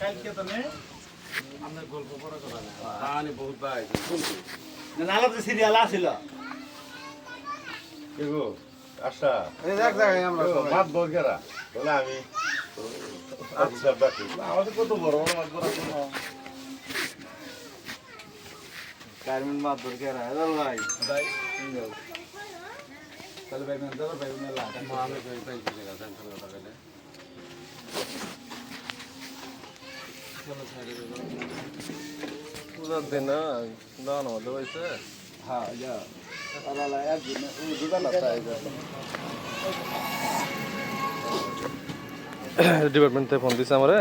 কালকে তো নেই আমরা গল্প করার কথা না আনি বহুত ভাই শুনছি না আলাদা সিরিয়াল আছিল এগো আশা এই দেখ দেখ আমরা ভাত বর্গেরা বলে আমি আচ্ছা বাকি আমাদের কত বড় বড় ভাত বড় কারমিন মাত ধরে কে রায় দাও ভাই ভাই তাহলে ভাই মেন দাও ভাই মেলা মা আমি কই তাই কি জায়গা জানতে কথা কইলে চলো সাইডে যাও পূজার দিন না দান হতে হইছে হ্যাঁ যা আলাদা একদিন দুটা লাগতা ডিপার্টমেন্ট থেকে ফোন দিছে আমারে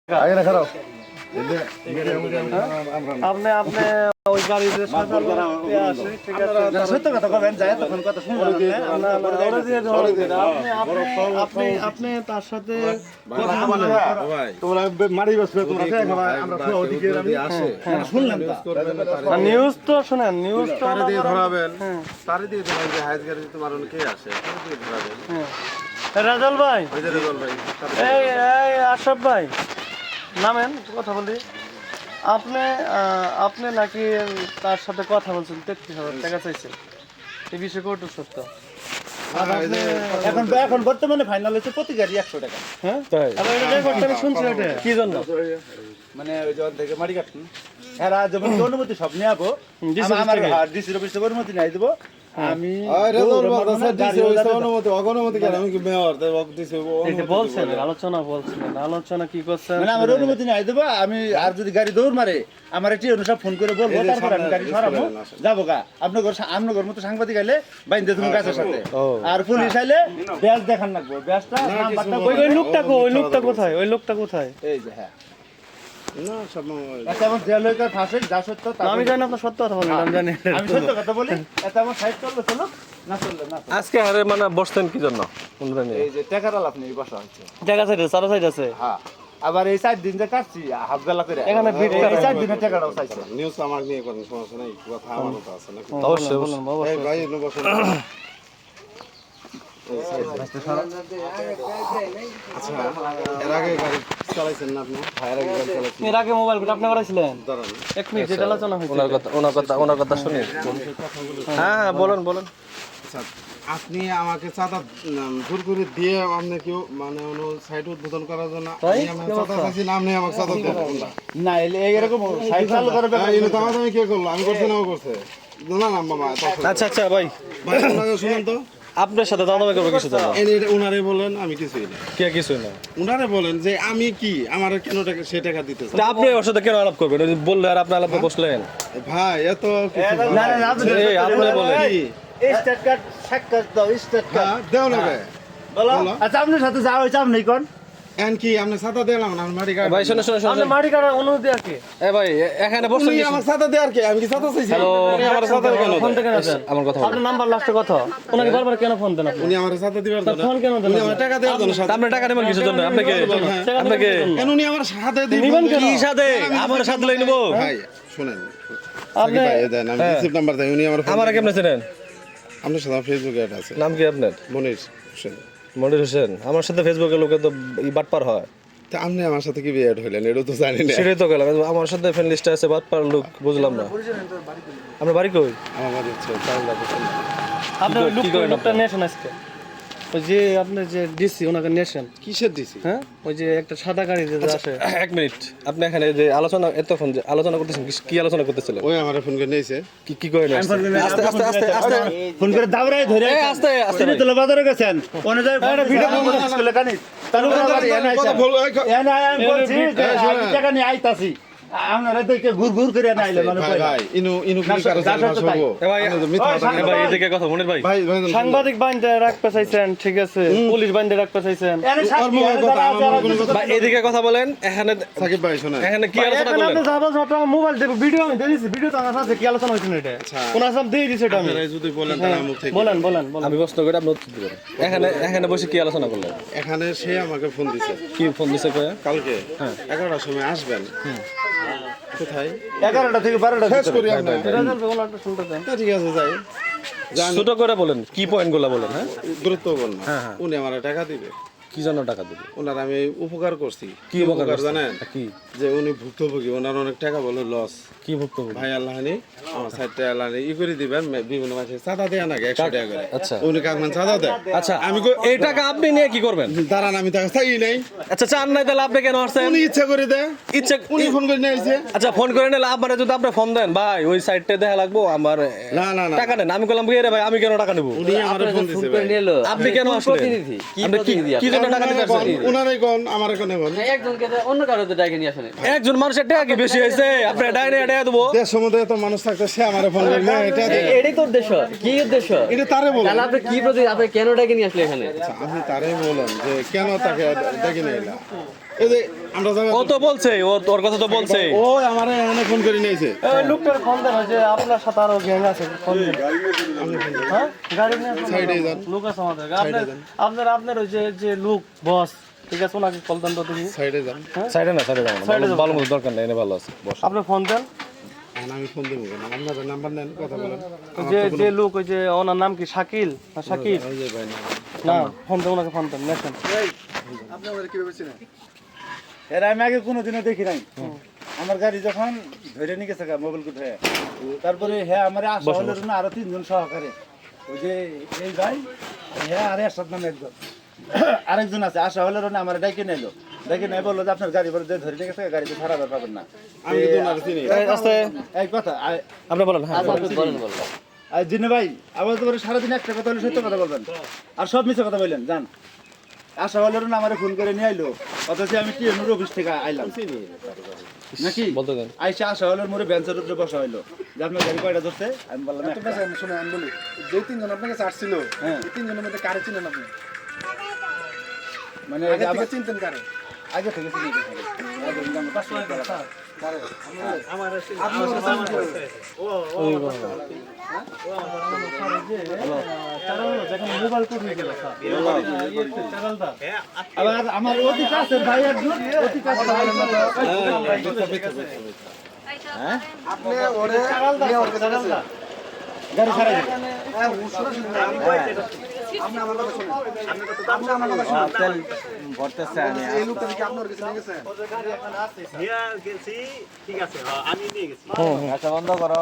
আগে না খারাপ আপনি আপনি ওই গাড়িতে আসে ঠিক আছে সত্য কথা বলেন যায় তখন কথা শুনলাম আপনি আপনি তার সাথে ভাই তোমরা মারি বসবে তোমরা খাবা আমরা খাওয়া ওদিকে আমি আসে শুনলাম তো নিউজ তো শুনেন নিউজ তো তারে দিয়ে ধরাবেন তারে দিয়ে ধরাবেন যে হাইজ গাড়ি তোমার কে আসে তারে দিয়ে ধরাবেন রাজাল ভাই ওই যে রেজল ভাই এই এই আশরাফ ভাই নামেন কথা বলি আপনি আপনি নাকি তার সাথে কথা বলছেন 33,000 টাকা চাইছেন এই বিষয়ে কত সত্য এখন এখন বর্তমানে ফাইনাল হচ্ছে প্রতি গাড়ি 100 টাকা হ্যাঁ তাই আর এটা রেকর্ডটা আমি শুনছি এটা কি জন্য মানে ওই জন থেকে মারি কাটুন এরা যেমন অনুমতি সব নিয়ে যাবো আমার ডিসি অফিস থেকে অনুমতি নিয়ে দেবো আমি অগনুমতি কেন আমি কি মেয়র তাই দিছে বলছেন আলোচনা কি করছেন মানে আমার অনুমতি নিয়ে দেবো আমি আর যদি গাড়ি দৌড় মারে আমার একটি অনুসার ফোন করে বলবো তারপর আমি গাড়ি সরাবো যাবো গা আপনার মতো সাংবাদিক আইলে বাইন্দে তুমি গাছের সাথে আর পুলিশ আইলে ব্যাস দেখান লাগবো ব্যাসটা নাম্বারটা ওই লোকটা কোথায় এই যে হ্যাঁ না সব এটা আমার জেলয়কার ফাঁসে যা সত্য তা আমি জানি আপনার সত্য কথা বলেন আমি জানি আমি সত্য কথা বলি এটা আমার সাইড চলবে চলো না চলবে না আজকে আরে মানে বসতেন কি জন্য কোনটা নিয়ে এই যে টাকার আপনি বসা হচ্ছে জায়গা সাইড চারা সাইড আছে হ্যাঁ আবার এই 4 দিন যে কাটছি হাফ বেলা করে এখানে ভিড় এই 4 দিনের টাকাটাও চাইছে নিউজ আমার নিয়ে করেন সমস্যা নাই কথা আমারও তো আছে নাকি অবশ্যই বলুন এই ভাই এনে বসুন আচ্ছা এর আগে গাড়ি চালাইছেন না আপনি ভাইয়ের আগে গাড়ি চালাইছেন এর আগে মোবাইল কোড আপনি করাইছিলেন দাঁড়ান এক মিনিট যেটা আলোচনা হয়েছে ওনার কথা শুনি হ্যাঁ বলেন আচ্ছা আপনি আমাকে চাঁদা দূর করে দিয়ে আপনি কেউ মানে সাইড উদ্বোধন করার জন্য আমি আমার চাঁদা চাইছি নাম নেই আমাকে চাঁদা দিয়ে না এরকম সাইড চালু করে আমি কে করলো আমি করছি না ও করছে না না মামা আচ্ছা ভাই ভাই ওনাকে শুনুন তো আপনার সাথে দাদা ভাই করবে কিছু জানো উনারে বলেন আমি কিছুই না কে কিছুই না উনারে বলেন যে আমি কি আমার কেন টাকা সে টাকা দিতেছে আপনি ওর সাথে কেন আলাপ করবেন বললে আর আপনি আলাপে বসলেন ভাই এত না না এই আপনি বলেন স্টেট কার্ড সাক্ষাৎ দাও স্টেট হ্যাঁ কার্ড দেও না বে বলো বলো। আচ্ছা আপনার সাথে যা হয়েছে আপনি কোন এন কি আপনি ছাতা দিলাম না মাটি কাট ভাই শোনো শোনো আপনি মাটি কাটার অনুমতি আর কি এ ভাই এখানে বসে উনি আমার ছাতা দেয়ার কি আমি কি ছাতা চাইছি হ্যালো। উনি আমার ছাতা কেন ফোন দেয়? থেকে না দেন আমার কথা বলো। আপনার নাম্বার লাস্টে কত ওনাকে বারবার কেন ফোন দেন আপনি উনি আমার ছাতা দিবার জন্য ফোন কেন দেন উনি আমার টাকা দেওয়ার জন্য তা আপনি টাকা নেবেন কিসের জন্য আপনাকে আপনাকে কেন উনি আমার সাথে দিবেন নিবেন কেন? কি সাথে আমার সাথে লই নেবো ভাই শুনেন আপনি ভাই এই দেন আমি রিসিপ্ট নাম্বার দেই উনি আমার আমার কেমনে চেনেন আপনার সাথে ফেসবুকে অ্যাড আছে নাম কি আপনার মনির হোসেন মনির হোসেন আমার সাথে ফেসবুকে লোকে তো বাটপার হয় তা আপনি আমার সাথে কি বিয়ে হইলেন এটা তো জানি না সেটাই তো গেলাম আমার সাথে ফ্রেন্ড লিস্টে আছে বাটপার লোক বুঝলাম না আপনার বাড়ি কই আমার বাড়ি হচ্ছে চাউলা আপনার কি লোক করেন লোকটা নেছেন আজকে ওই যে আপনার যে ডিসি ওনাকে নেছেন কিসের দিছি হ্যাঁ ওই যে একটা সাদা গাড়ি যে আসে এক মিনিট আপনি এখানে যে আলোচনা এতক্ষণ যে আলোচনা করতেছেন কি আলোচনা করতেছিলেন ওই আমার ফোন করে নিয়েছে কি কি করেন আস্তে আস্তে আস্তে আস্তে ফোন করে দাবরাই ধরে এই আস্তে আস্তে তিনি তোলা বাজারে গেছেন অনুযায়ী ভিডিও স্কুলে কানি তাহলে এনে আমি বলছি যে আমি টাকা নিয়ে আইতাছি আপনারা দেখে ঘুর ঘুর করে নাইলে মানে ভাই ভাই ইনু ইনু কি কারো জানা সরবো এ ভাই এ ভাই এদিকে কথা মনির ভাই ভাই ভাই সাংবাদিক বাইন্দে রাখতে চাইছেন ঠিক আছে পুলিশ বাইন্দে রাখতে চাইছেন ভাই এদিকে কথা বলেন এখানে সাকিব ভাই শুনেন এখানে কি আলোচনা করলেন আপনি যাবেন আপনার মোবাইল দেব ভিডিও আমি দিয়েছি ভিডিও তো আমার সাথে কি আলোচনা হয়েছিল এটা কোন সব দিয়ে দিছে এটা আমি আপনারা যদি বলেন তাহলে মুখ থেকে বলেন বলেন বলেন আমি প্রশ্ন করে আপনি উত্তর দিবেন এখানে এখানে বসে কি আলোচনা করলেন এখানে সে আমাকে ফোন দিছে কি ফোন দিছে কয়া কালকে 11টার সময় আসবেন কোথায় 11টা থেকে 12টা শেষ করি আমরা এটা চলবে ওনারটা শুনতে দেন তা ঠিক আছে যাই ছোট করে বলেন কি পয়েন্ট গুলা বলেন হ্যাঁ গুরুত্বপূর্ণ উনি আমার টাকা দিবে কি জন্য টাকা দিবে ওনার আমি উপকার করছি কি উপকার করছেন? জানেন কি যে উনি ভুক্তভোগী ওনার অনেক টাকা বলে লস কি ভুক্তভোগী ভাই আল্লাহানি আমার সাইডটা আল্লাহানি ই করে দিবেন বিভিন্ন মাসে চাঁদা দেয় নাকি 100 টাকা করে আচ্ছা উনি কাকমান চাঁদা দেয় আচ্ছা আমি এই টাকা আপনি নিয়ে কি করবেন দাঁড়ান আমি তাকে চাই নাই আচ্ছা চান নাই তাহলে আপনি কেন আসছেন উনি ইচ্ছা করে দেয় ইচ্ছা উনি ফোন করে নিয়ে আসছে আচ্ছা ফোন করে নিলে আপনারা যদি আপনি ফোন দেন ভাই ওই সাইডটা দেখা লাগবো আমার না না না টাকা নেন আমি বললাম কি রে ভাই আমি কেন টাকা নেবো উনি আমার ফোন দিছে ভাই আপনি কেন আসলেন আপনি কি জন্য টাকা নিতে আসছেন উনারাই কোন আমার কোন কোন একজনকে তো অন্য কারোতে ডাকে নিয়ে আসেন একজন মানুষের টাকা কি বেশি হয়েছে আপনি ডাইনে টাকা দেবো দেশ সমুদ্রে তো মানুষ থাকতে সে আমার ফোন করে না এটা এটাই তো উদ্দেশ্য কি উদ্দেশ্য এটা তারে বলো তাহলে আপনি কি প্রতি আপনি কেন ডাকে নিয়ে আসলে এখানে আপনি তারে বলেন যে কেন তাকে ডেকে নিয়ে এলা এই যে আমরা যাবো ও তো বলছে ও তোর কথা তো বলছে ও আমারে এখানে ফোন করে নিয়েছে ওই লোকটার ফোন দেন ওই যে আপনার সাথে আরো গ্যাং আছে ফোন দেন হ্যাঁ গাড়ি নিয়ে আসুন। সাইডে যান লোক আছে আমাদের আপনার আপনার ওই যে লোক বস ঠিক আছে ওনাকে কল দেন তো তুমি সাইডে যান সাইডে না সাইডে যাবো না ভালো মতো দরকার নেই এনে ভালো আছে বস আপনি ফোন দেন এখন আমি ফোন দেবো কেন আপনাদের নাম্বার নেন কথা বলেন ওই যে লোক ওই যে ওনার নাম কি শাকিল না শাকিব ওই যে ভাই না না ফোন দেন ওনাকে ফোন দেন নেছেন এর আমি আগে কোনোদিনও দেখি নাই আমার গাড়ি যখন ধরে নিয়ে গেছে মোবাইল কোথায় তারপরে হ্যাঁ আমার আসা হলো না আরো 3 জন সহকারে ওই যে এই ভাই হ্যাঁ আরে আসার নামে একজন আরেকজন আছে আশা হলো না আমার ডাইকে নিলো ডাইকে নিয়ে বললো যে আপনার গাড়ি বলে ধরে নিয়ে গেছে গাড়িতে খারাপ পাবেন না আমি তো ওনার চিনি আস্তে এই কথা আপনি বলেন হ্যাঁ আর জিনে ভাই আবার তোমার সারাদিন একটা কথা হলে সত্য কথা বলবেন আর সব মিছে কথা বললেন জান আশা হলো না আমার ফোন করে নিয়ে আইলো অথচ আমি টিএমএর অফিস থেকে আইলাম নাকি বলতে দেন আইসা আশা হলো মোরে বেঞ্চের উপরে বসা হইলো যে আপনার গাড়ি কয়টা ধরছে আমি বললাম শুনে আমি বলি যে 3 জন আপনাকে চার্জ ছিল হ্যাঁ এই 3 জনের মধ্যে কারে চিনেন আপনি মানে আগে থেকে চিনতেন কারে আগে থেকে চিনি মোবাইল কোথায় গেল আবার আমার অতি কাছের ভাই একজন অতি কাছের ভাই হ্যাঁ আপনি ওরে গাড়ি ছাড়াই আপনি আমার কথা শুনুন আপনি আমার কথা শুনুন ভরতেছে আমি এই লোকটা কি আপনার কাছে নিয়ে গেছেন আচ্ছা বন্ধ করো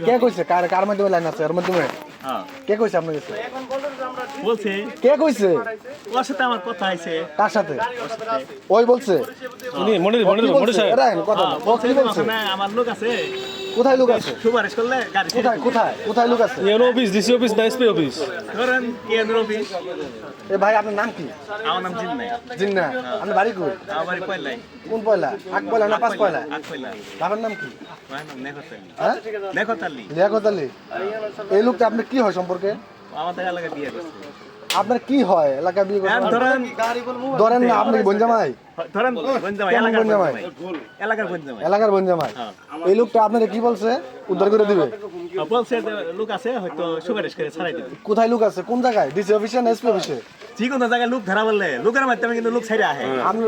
কে কইছে কার মধ্যে লাইন আছে এর মধ্যে কে কইছে আপনার কাছে বলছে কে কইছে ওর সাথে আমার কথা আছে কার সাথে ওই বলছে উনি মনির মনির মনির সাহেব এরা কথা ও বলছে কি বলছে ওখানে আমার লোক আছে কোথায় লোক আছে সুপারিশ করলে গাড়ি ছেড়ে কোথায় দিবে। কোথায় কোথায় লোক আছে ইউনো অফিস, ডিসি অফিস না এসপি অফিস? ধরেন কেন্দ্র অফিস। এ ভাই আপনার নাম কি? আমার নাম জিন্নাই। জিন্না। আপনার বাড়ি কই? আমার বাড়ি পয়লাই। কোন পয়লা? আগ পয়লা না পাঁচ পয়লা? আট পয়লা। বাবার নাম কি? আমার নাম নেখতালি। হ্যাঁ নেখতালি। লিয়াকত আলী। এই লোকটা আপনার কি হয় সম্পর্কে? আমাদের এলাকায় বিয়ে করছে। আপনার কি হয় এলাকা বিয়ে এখন করছেন? ধরেন ধরেন না আপনি কি বোনজামাই? ধরেন বঞ্জামাই, কেমন এলাকার বঞ্জামাই? বঞ্জামাই। এলাকার বঞ্জামাই। এলাকার বোনজামাই। এই লোকটা আপনার কি বলছে? উদ্ধার করে দিবে। বলছে যে লোক আছে হয়তো সুপারিশ করে ছাড়াই দিবে। কোথায় লোক আছে? কোন জায়গায়? ডিসি অফিসে না এসপি অফিসে? যে কোনো জায়গায় লোক ধরা বললে লোকের মাধ্যমে কিন্তু লোক ছেড়ে আহে। আমি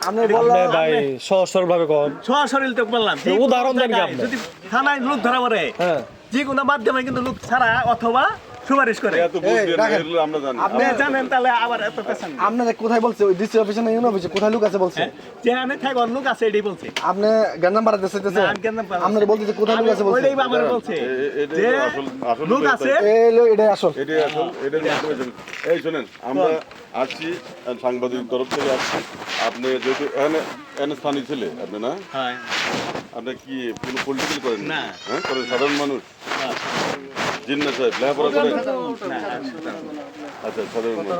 আমি বললাম ভাই সহজ সরল ভাবে কম। সরাসরি তো বললাম যে কোনো উদাহরণ দেন কি জায়গায় আপনি? যদি থানায় লোক ধরা পড়ে হ্যাঁ, যে কোনো মাধ্যমে কিন্তু লোক ছাড়া অথবা সুপারিশ করে। এই, রাখেন। আপনি জানেন তাহলে আবার এত পেছান আপনারা কোথায় বলছে? ওই ডিসি অফিসে না ইউনো অফিসে কোথায় লোক আছে বলছে? যেখানে থাকবার লোক আছে এটাই বলছে। আপনি গান্দাম বাড়াতে চাইতেছেন? না, আমি গান্দাম বাড়াতে আপনারা বলতেছে কোথায় লোক আছে বলছে? ওইটাই আমার বলছে যে লোক আছে। এই লো এটাই আসল। এটাই আসল, এটাই মাধ্যমে। এই শোনেন, আমরা আসছি সাংবাদিক তরফ থেকে আসছি। আপনি যেহেতু এখানে স্থানীয় ছেলে আপনি না, হ্যাঁ আপনি কি কোনো পলিটিক্যাল করেন না। হ্যাঁ করেন? সাধারণ মানুষ জিন্না সাহেব লেখাপড়া করেন? আচ্ছা, সাধারণ মানুষ।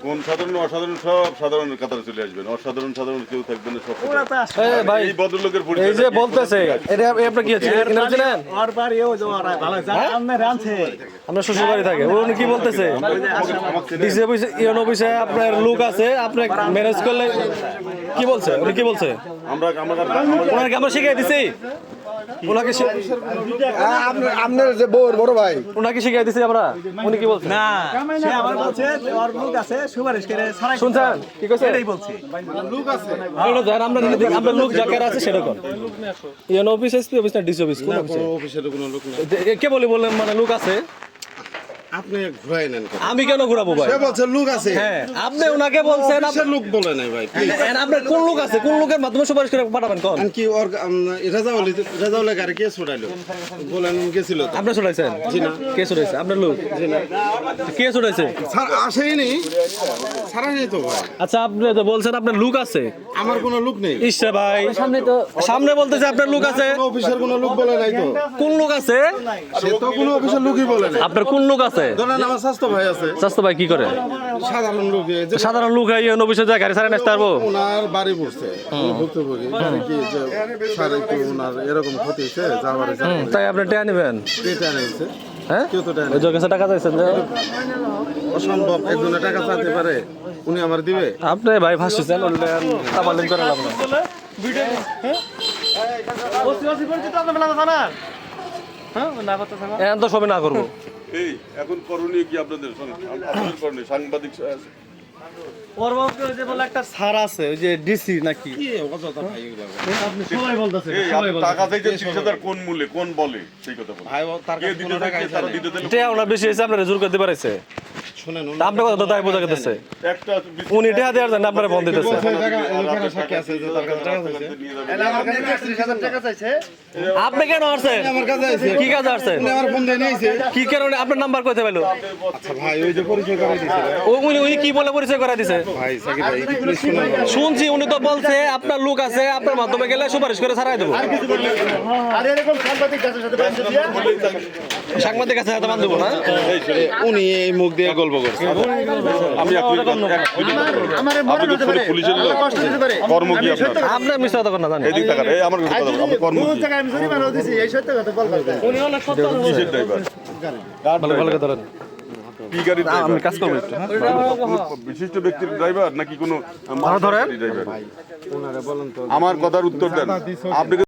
কোন সাধারণ অসাধারণ সব সাধারণের কাতারে চলে আসবেন, অসাধারণ সাধারণ কেউ থাকবেন না, সব ওরা তো আসে। এই ভাই এই ভদ্রলোকের এই পরিচয় যে বলতেছে এটা আপনার কি হচ্ছে? কিনা ছিলেন? ওর বাড়িও যে ওরা ভালো জানে, আপনার আনছে। আপনার শ্বশুর বাড়ি থাকে, উনি কি বলতেছে? ডিসি অফিসে ইউনো অফিসে আপনার লোক আছে, আপনি ম্যানেজ করলে কি বলছে? উনি কি বলছে? আমরা ওনাকে আমরা শিখিয়ে দিছি, ওনাকে আপনার যে বড় ভাই ওনাকে শিখিয়ে দিছি আমরা। উনি কি বলছে? না, সে আমার বলছে যে ওর লোক আছে সুপারিশ করে ছাড়াই দিবে। শুনছেন কি কইছে? এটাই বলছে। আমরা জান আমরা লোক যাকে আছে সেটা কোন ইউনো অফিস এসপি অফিস না ডিসি অফিস কোন অফিসে? অফিসের কোনো লোক না। কে বললেন মানে লোক আছে? আপনি ঘুরাই নেন কেন? আমি কেন ঘুরাবো ভাই? সে বলছে লোক আছে। হ্যাঁ, আপনি ওনাকে বলছেন অফিসের লোক বলে নাই ভাই। আপনার কোন লোক আছে? কোন লোকের মাধ্যমে সুপারিশ করে পাঠাবেন কোন? কি ওর রেজাউলের গাড়ি কে ছুটাইলো? বলেন গেছিল তো। আপনি ছড়াইছেন? জি না। কে ছড়াইছে? আপনার লোক? জি না। কে ছড়াইছে? স্যার আসেনি, ছাড়াই তো ভাই। আচ্ছা, আপনি তো বলছেন আপনার লোক আছে। আমার কোনো লোক নেই। ইসরা ভাই সামনে বলতেছে আপনার লোক আছে। কোনো অফিসের কোনো লোক বলে নাই তো। কোন লোক আছে? সে তো কোনো অফিসের লোকই বলে নাই। আপনার কোন লোক আছে? ধরেন আমার স্বাস্থ্য ভাই আছে, স্বাস্থ্য ভাই কি করে? সাধারণ লোক, যে সাধারণ লোক হয় ইউনো অফিসে যায় গাড়ি ছাড়া আসতে পারবো? ওনার বাড়ি পড়ছে ভুক্তভোগী, কি যে স্যার একটু ওনার এরকম ক্ষতি হয়েছে, যাওয়ারে তাই আপনি টেয়া নেবেন? পেটে আনাইছে। হ্যাঁ, কেউ তো ওই কাছে টাকা চাইছেন যে? অসম্ভব, একজনের টাকা চাইতে পারে, উনি আমার দিবে? আপনি ভাই ভাসছেন তাবালিম করে লাভ না। এখন তো সবে না করবো। এই এখন করণীয় কি আপনাদের? আপনাদের করণীয় সাংবাদিক ওর বাবুকে ওই যে বলে একটা স্যার আছে ওই যে ডিসি নাকি কি অযথা ভাই এগুলো? আপনি সবাই বলতেছেন এই আপনি টাকা চাইতে 30,000 কোন মূল্যে কোন বলে সেই কথা বলেন। ভাই তার কে কাছে দিতে কোনো টাকা চাইছে, তারা দিতে চাইলে টেয়া ওনার বেশি হয়েছে, আপনারা জোর করতে পারছে। শুনেন, আপনার কথা তো তাই বোঝা গেছে। একটা উনি টেয়া দেওয়ার জন্য আপনারা ফোন দিতেছে। সাক্ষী আছে যে তার কাছে টাকা চাইছে। আমার কাছে 30,000 টাকা চাইছে। আপনি কেন আসছেন? আমার কাছে আইছে, কি কাজে আসছেন? উনি আমার ফোন দিয়ে নিয়েছে। কি কারণে আপনার নাম্বার কইতে পাইলো? আচ্ছা ভাই, ওই যে পরিচয় করে দিয়েছিল উনি কি বলে পরিচয় করা দিছে? ভাই, সাকিব ভাই একটু প্লিজ শুনুন। শুনছি উনি তো বলছে আপনার লোক আছে, আপনার মাধ্যমে গেলে সুপারিশ করে ছাড়াই দেবো। আর এরকম সাংবাদিক গাছের সাথে বাইন্ধে দিয়া সাংবাদিক কাছে হাতে বান্ধব না? উনি এই মুখ দিয়ে গল্প করছে। আমি আমারে মনে হতে পারে পুলিশের লোক কষ্ট দিতে পারে কর্ম কি আপনার? আপনার মিশ্র কথা না জানি। এদিক টাকা এই আমার কথা বলো, আপনি কর্ম কোন কি? জায়গায় আমি জরিমানা দিছি এই সত্য কথা বলবেন। কিসের ড্রাইভার? ভালো ভালো কথা ধরেন। কি গাড়ির আমি ড্রাইভার? কাজ করবো একটু। কোনো বিশিষ্ট ব্যক্তির ড্রাইভার নাকি কোনো ধরেন। ড্রাইভার? আমার কথার উত্তর দেন। আপনি